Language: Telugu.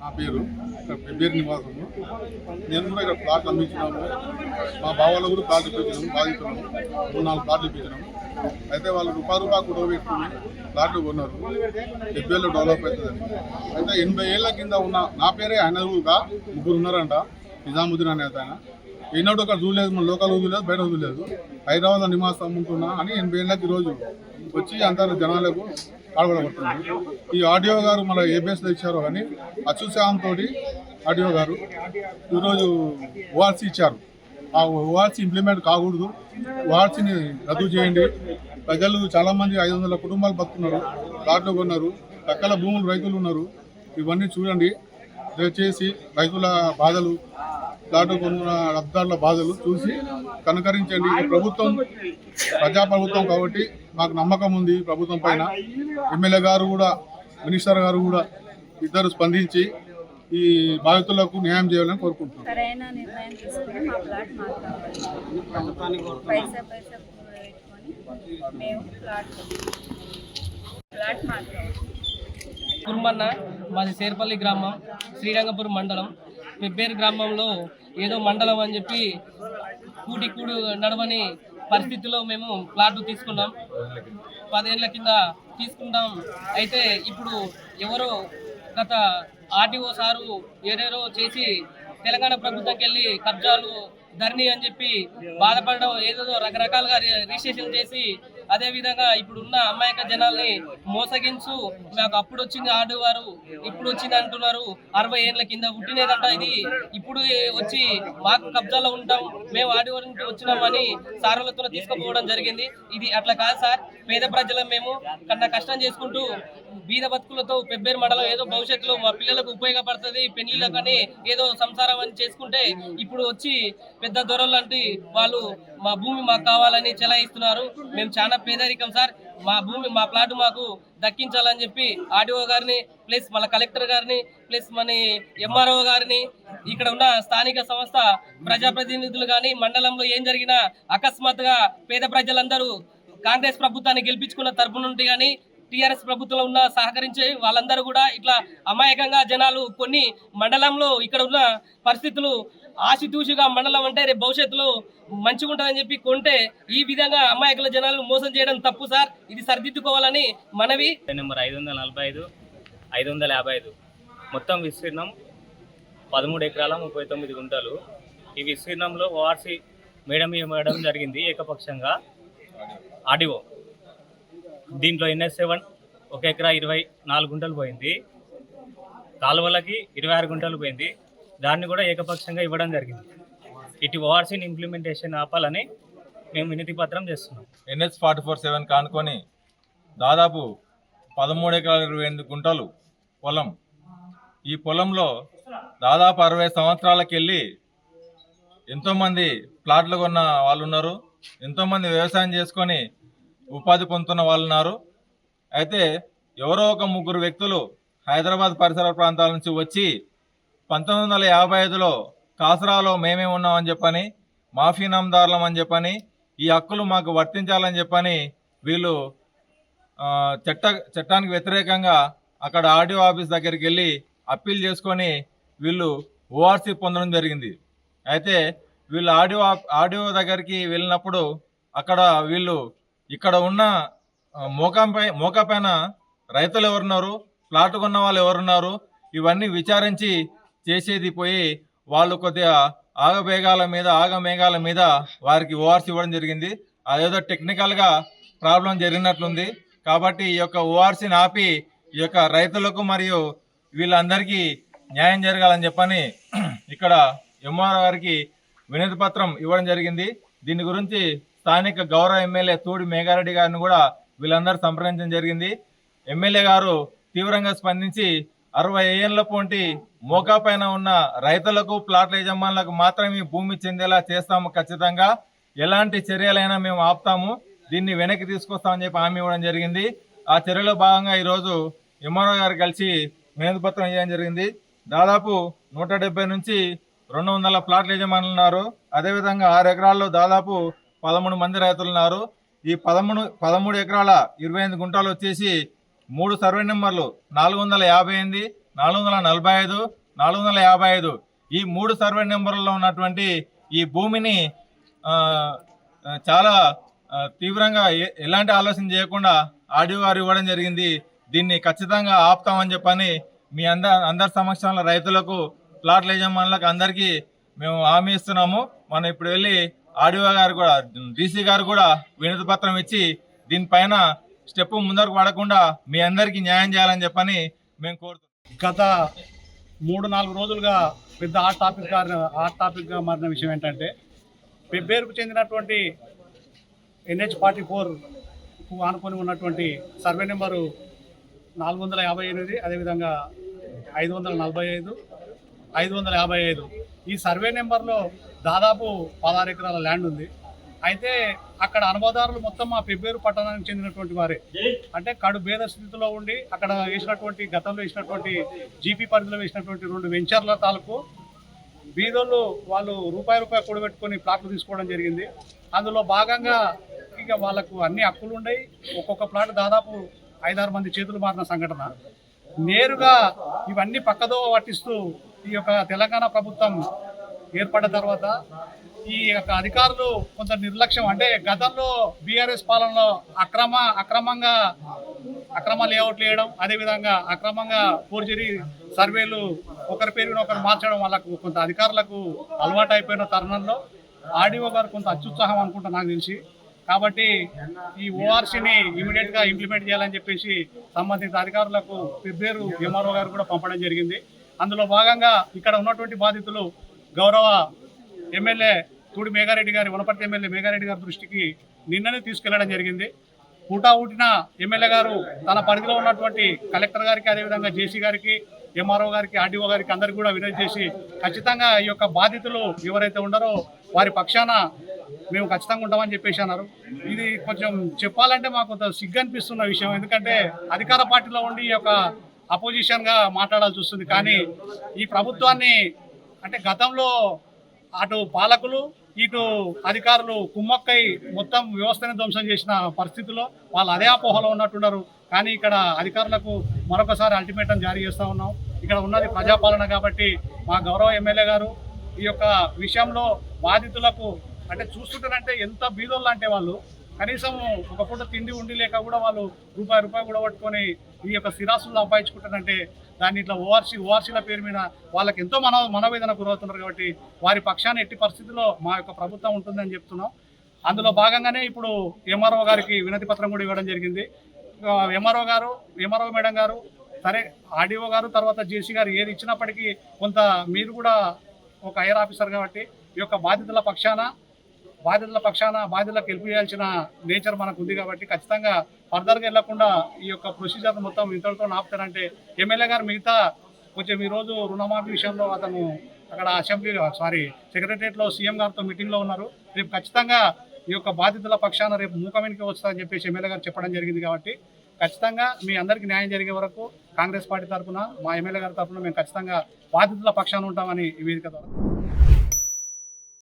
నా పేరు ఇక్కడ పెబ్బేరు నివాసము. నేను కూడా ఇక్కడ ప్లాట్ అమ్మించినాము. మా బావాళ్ళు కూడా ప్లాట్ ఇప్పించినాము, బాధితున్నాము. 3-4 ప్లాట్లు ఇప్పించినాము. అయితే వాళ్ళు రూపాయి కూడా పెట్టుకుని ప్లాట్లు కొన్నారు. పెబ్బేళ్ళు డెవలప్ అవుతుందని. అయితే 80 ఏళ్ళ కింద ఉన్న నా పేరే ఆయనగా 3 ఉన్నారంట. నిజాముద్దీన్ అనే ఆయన ఎన్నడూ ఒక చూడలేదు, మన లోకల్ చూడలేదు, బయట చూడలేదు. హైదరాబాద్లో నివాసం ఉంటున్నా అని 80 ఏళ్ళకి ఈరోజు వచ్చి అందరు జనాలకు ఆడబడబడుతున్నారు. ఈ ఆడియో గారు మన ఏ బేస్లో ఇచ్చారో కానీ అచ్యుశాంతో ఆడియో గారు ఈరోజు ఓఆర్సీ ఇచ్చారు. ఆ ఓఆర్సీ ఇంప్లిమెంట్ కాకూడదు, ఓఆర్సీని రద్దు చేయండి. ప్రజలు చాలామంది 500 కుటుంబాలు బతుకున్నారు, ప్లాట్లు కొన్నారు, రకాల భూములు రైతులు ఉన్నారు. ఇవన్నీ చూడండి దయచేసి. రైతుల బాధలు, ప్లాట్లు కొన్న లబ్ధారుల బాధలు చూసి కనుకరించండి. ఈ ప్రభుత్వం ప్రజాప్రభుత్వం కాబట్టి మాకు నమ్మకం ఉంది ప్రభుత్వం పైన. ఎమ్మెల్యే గారు కూడా, మినిస్టర్ గారు కూడా ఇద్దరు స్పందించి ఈ బాధితులకు న్యాయం చేయాలని కోరుకుంటున్నాం. సరైన నిర్ణయం తీసుకుని మా ప్లాట్ మాకు కావాలి. పైసా పెట్టుకొని మేము ప్లాట్ మాకు కుర్మన్న, మాది సేర్పల్లి గ్రామం, శ్రీరంగపురం మండలం. పెబ్బేరు గ్రామంలో ఏదో మండలం అని చెప్పి కూడు నడవని పరిస్థితిలో మేము ప్లాట్ తీసుకున్నాం. 10 ఏళ్ల కింద తీసుకుంటాం. అయితే ఇప్పుడు ఎవరో గత ఆర్టీఓ సారు ఏదేదో చేసి తెలంగాణ ప్రభుత్వంకి వెళ్ళి కబ్జాలు ధరణి అని చెప్పి బాధపడడం, ఏదేదో రకరకాలుగా రిజిస్ట్రేషన్ చేసి అదేవిధంగా ఇప్పుడు ఉన్న అమాయక జనాల్ని మోసగించు. మాకు అప్పుడు వచ్చింది ఆర్డర్ వారు, ఇప్పుడు వచ్చింది అంటున్నారు. 60 ఏళ్ల కింద పుట్టినేదంట ఇది. ఇప్పుడు వచ్చి మాకు కబ్జాలో ఉంటాం, మేము ఆర్డర్ నుంచి వచ్చినామని సారులతో తీసుకుపోవడం జరిగింది. ఇది అట్లా కాదు సార్. పేద ప్రజలు మేము కన్నా కష్టం చేసుకుంటూ బీద బతుకులతో పెబ్బేరు మండలం ఏదో భవిష్యత్తులో మా పిల్లలకు ఉపయోగపడుతుంది, పెళ్లిళ్ళకు అని ఏదో సంసారం అని చేసుకుంటే ఇప్పుడు వచ్చి పెద్ద దొరలు లాంటి వాళ్ళు మా భూమి మాకు కావాలని చెలాయిస్తున్నారు. మేము చాలా పేదరికం సార్. మా భూమి, మా ప్లాట్ మాకు దక్కించాలని చెప్పి ఆర్డీఓ గారిని, ప్లస్ మన కలెక్టర్ గారిని, ప్లస్ మన ఎంఆర్ఓ గారిని, ఇక్కడ ఉన్న స్థానిక సంస్థ ప్రజాప్రతినిధులు కానీ, మండలంలో ఏం జరిగినా అకస్మాత్తుగా పేద ప్రజలందరూ కాంగ్రెస్ ప్రభుత్వాన్ని గెలిపించుకున్న తరపు నుండి కానీ టీఆర్ఎస్ ప్రభుత్వంలో ఉన్న సహకరించే వాళ్ళందరూ కూడా ఇట్లా అమాయకంగా జనాలు కొన్ని మండలంలో ఇక్కడ ఉన్న పరిస్థితులు ఆశితూషిగా మండలం అంటే రేపు భవిష్యత్తులో మంచిగా ఉంటుందని చెప్పి కొంటే ఈ విధంగా అమాయకుల జనాలు మోసం చేయడం తప్పు సార్. ఇది సరిదిద్దుకోవాలని మనవి. నెంబర్ 545, 555 మొత్తం విస్తీర్ణం 13 ఎకరాల 39 గుంటలు. ఈ విస్తీర్ణంలో ఓఆర్సీ మేడం ఇవ్వడం జరిగింది ఏకపక్షంగా ఆర్డీఓ. దీంట్లో NS7 1 ఎకరా 24 గుంటలు పోయింది, కాలువలకి 26 గుంటలు పోయింది. దాన్ని కూడా ఏకపక్షంగా ఇవ్వడం జరిగింది. ఇటు ఓఆర్సీని ఇంప్లిమెంటేషన్ ఆపాలని మేము వినతి పత్రం చేస్తున్నాం. NH 44/7 కానుకొని దాదాపు 13 ఎకరాల 28 గుంటలు పొలం. ఈ పొలంలో దాదాపు 60 సంవత్సరాలకి వెళ్ళి ఎంతోమంది ప్లాట్లు కొన్న వాళ్ళు ఉన్నారు, ఎంతోమంది వ్యవసాయం చేసుకొని ఉపాధి పొందుతున్న వాళ్ళు ఉన్నారు. అయితే ఎవరో ఒక 3 వ్యక్తులు హైదరాబాద్ పరిసర ప్రాంతాల నుంచి వచ్చి 1955లో కాసరాలో మేమే ఉన్నామని చెప్పని, మాఫీ నామదారులం అని చెప్పని, ఈ హక్కులు మాకు వర్తించాలని చెప్పని వీళ్ళు చట్టానికి వ్యతిరేకంగా అక్కడ ఆర్డీఓ ఆఫీస్ దగ్గరికి వెళ్ళి అప్పీల్ చేసుకొని వీళ్ళు ఓఆర్సీ పొందడం జరిగింది. అయితే వీళ్ళు ఆర్డీఓ దగ్గరికి వెళ్ళినప్పుడు అక్కడ వీళ్ళు ఇక్కడ ఉన్న మోకా పైన రైతులు ఎవరున్నారు, ప్లాట్ కొన్న వాళ్ళు ఎవరున్నారు, ఇవన్నీ విచారించి చేసేది పోయి వాళ్ళు కొద్దిగా ఆగమేఘాల మీద వారికి ఓఆర్సీ ఇవ్వడం జరిగింది. అదేదో టెక్నికల్గా ప్రాబ్లం జరిగినట్లుంది. కాబట్టి ఈ యొక్క ఓఆర్సీని ఆపి ఈ యొక్క రైతులకు మరియు వీళ్ళందరికీ న్యాయం జరగాలని చెప్పని ఇక్కడ ఎంఆర్ఓ గారికి వినతి పత్రం ఇవ్వడం జరిగింది. దీని గురించి స్థానిక గౌరవ ఎమ్మెల్యే తూడి మేఘారెడ్డి గారిని కూడా వీళ్ళందరూ సంప్రదించడం జరిగింది. ఎమ్మెల్యే గారు తీవ్రంగా స్పందించి 60 ఏళ్ల పొంటి మోకా పైన ఉన్న రైతులకు ప్లాట్ల యజమానులకు మాత్రమే భూమి చెందేలా చేస్తాము. ఖచ్చితంగా ఎలాంటి చర్యలైనా మేము ఆపుతాము, దీన్ని వెనక్కి తీసుకొస్తామని చెప్పి హామీ ఇవ్వడం జరిగింది. ఆ చర్యలో భాగంగా ఈరోజు ఎంఆర్ఓ గారు కలిసి వినతి పత్రం ఇవ్వడం జరిగింది. దాదాపు 170 నుంచి 200 ప్లాట్ల యజమానులు ఉన్నారు. అదేవిధంగా 6 ఎకరాల్లో దాదాపు 13 మంది రైతులు ఉన్నారు. ఈ 13 ఎకరాల 25 గుంటలు వచ్చేసి 3 సర్వే నెంబర్లు 458, 445, 455 ఈ 3 సర్వే నెంబర్లలో ఉన్నటువంటి ఈ భూమిని చాలా తీవ్రంగా ఎలాంటి ఆలోచన చేయకుండా ఆర్డీఓ గారు ఇవ్వడం జరిగింది. దీన్ని ఖచ్చితంగా ఆపుతామని చెప్పని మీ అందరి సమక్షంలో రైతులకు, ప్లాట్ల యజమానులకు అందరికీ మేము హామీ ఇస్తున్నాము. మనం ఇప్పుడు వెళ్ళి ఆర్డీఓ గారు కూడా, డీసీ గారు కూడా వినతి పత్రం ఇచ్చి దీనిపైన స్టెప్ ముందరకు పడకుండా మీ అందరికీ న్యాయం చేయాలని చెప్పని మేము కోరుతున్నాం. గత 3-4 రోజులుగా పెద్ద హాట్ టాపిక్గా మారిన విషయం ఏంటంటే, పెబ్బేరుకు చెందినటువంటి NH-44కు ఆనుకొని ఉన్నటువంటి సర్వే నెంబరు 458, అదేవిధంగా 545, 555 ఈ సర్వే నెంబర్లో దాదాపు 16 ఎకరాల ల్యాండ్ ఉంది. అయితే అక్కడ అనుభవదారులు మొత్తం మా పెబ్బేరు పట్టణానికి చెందినటువంటి వారే. అంటే కడు భేద స్థితిలో ఉండి అక్కడ వేసినటువంటి, గతంలో వేసినటువంటి జీపీ పరిధిలో వేసినటువంటి 2 వెంచర్ల తాలూకు బీదోళ్ళు వాళ్ళు రూపాయి కూడబెట్టుకొని ప్లాట్లు తీసుకోవడం జరిగింది. అందులో భాగంగా ఇక వాళ్ళకు అన్ని హక్కులు ఉన్నాయి. ఒక్కొక్క ప్లాట్ దాదాపు 5-6 మంది చేతులు మారిన సంఘటన. నేరుగా ఇవన్నీ పక్కదో పట్టిస్తూ ఈ యొక్క తెలంగాణ ప్రభుత్వం ఏర్పడిన తర్వాత ఈ యొక్క అధికారులు కొంత నిర్లక్ష్యం, అంటే గతంలో బీఆర్ఎస్ పాలనలో అక్రమ లేఅవుట్లు వేయడం, అదేవిధంగా అక్రమంగా ఫోర్జరీ సర్వేలు ఒకరి పేరుని ఒకరు మార్చడం వాళ్ళకు కొంత అధికారులకు అలవాటు అయిపోయిన తరుణంలో ఆర్డీఓ గారు కొంత అత్యుత్సాహం అనుకుంటా నాకు తెలిసి. కాబట్టి ఈ ఓఆర్సీని ఇమీడియట్గా ఇంప్లిమెంట్ చేయాలని చెప్పేసి సంబంధిత అధికారులకు పెబ్బేరు ఎంఆర్ఓ గారు కూడా పంపడం జరిగింది. అందులో భాగంగా ఇక్కడ ఉన్నటువంటి బాధితులు గౌరవ ఎమ్మెల్యే తూడి మేఘారెడ్డి గారి, వనపర్తి ఎమ్మెల్యే మేఘారెడ్డి గారి దృష్టికి నిన్ననే తీసుకెళ్లడం జరిగింది. ఊటా ఎమ్మెల్యే గారు తన పరిధిలో ఉన్నటువంటి కలెక్టర్ గారికి, అదేవిధంగా జేసీ గారికి, ఎంఆర్ఓ గారికి, ఆర్డీఓ గారికి అందరికీ కూడా వినతి చేసి ఖచ్చితంగా ఈ యొక్క బాధితులు ఎవరైతే ఉన్నారో వారి పక్షాన మేము ఖచ్చితంగా ఉంటామని చెప్పేసి అన్నారు. ఇది కొంచెం చెప్పాలంటే మాకు కొంత సిగ్గు అనిపిస్తున్న విషయం. ఎందుకంటే అధికార పార్టీలో ఉండి ఈ యొక్క అపోజిషన్గా మాట్లాడాల్సి వస్తుంది. కానీ ఈ ప్రభుత్వాన్ని, అంటే గతంలో అటు పాలకులు ఇటు అధికారులు కుమ్మక్కై మొత్తం వ్యవస్థని ధ్వంసం చేసిన పరిస్థితుల్లో వాళ్ళు అదే అపోహలో ఉన్నట్టున్నారు. కానీ ఇక్కడ అధికారులకు మరొకసారి అల్టిమేటం జారీ చేస్తూ ఉన్నాం. ఇక్కడ ఉన్నది ప్రజాపాలన కాబట్టి మా గౌరవ ఎమ్మెల్యే గారు ఈ యొక్క విషయంలో బాధితులకు, అంటే చూస్తుంటారంటే ఎంత బీదోళ్ళు అంటే వాళ్ళు కనీసం ఒక పూట తిండి ఉండి లేక కూడా వాళ్ళు రూపాయి కూడా పట్టుకొని ఈ యొక్క స్థిరాస్తులు సంపాదించుకుంటారంటే దాన్ని ఇట్లా ఓఆర్సీల పేరు మీద వాళ్ళకి ఎంతో మనోవేదన గురవుతున్నారు. కాబట్టి వారి పక్షాన్ని ఎట్టి పరిస్థితుల్లో మా యొక్క ప్రభుత్వం ఉంటుందని చెప్తున్నాం. అందులో భాగంగానే ఇప్పుడు ఎంఆర్ఓ గారికి వినతి పత్రం కూడా ఇవ్వడం జరిగింది. ఎంఆర్ఓ మేడం గారు, సరే ఆర్డీఓ గారు, తర్వాత జేసీ గారు ఏది ఇచ్చినప్పటికీ కొంత మీరు కూడా ఒక హైయర్ ఆఫీసర్ కాబట్టి ఈ యొక్క బాధితుల పక్షాన బాధితులకు హెల్ప్ చేయాల్సిన నేచర్ మనకు ఉంది. కాబట్టి ఖచ్చితంగా ఫర్దర్గా వెళ్లకుండా ఈ యొక్క ప్రొసీజర్ మొత్తం ఇంతటితో ఆపుతారంటే ఎమ్మెల్యే గారు మిగతా కొంచెం ఈరోజు రుణమాఫీ విషయంలో అతను అక్కడ సెక్రటరియట్లో సీఎం గారితో మీటింగ్లో ఉన్నారు. రేపు ఖచ్చితంగా ఈ యొక్క బాధితుల పక్షాన రేపు మూకమీనికి వస్తుందని చెప్పేసి ఎమ్మెల్యే గారు చెప్పడం జరిగింది. కాబట్టి ఖచ్చితంగా మీ అందరికీ న్యాయం జరిగే వరకు కాంగ్రెస్ పార్టీ తరఫున, మా ఎమ్మెల్యే గారి తరఫున మేము ఖచ్చితంగా బాధితుల పక్షాన ఉంటామని ఈ వేదిక ద్వారా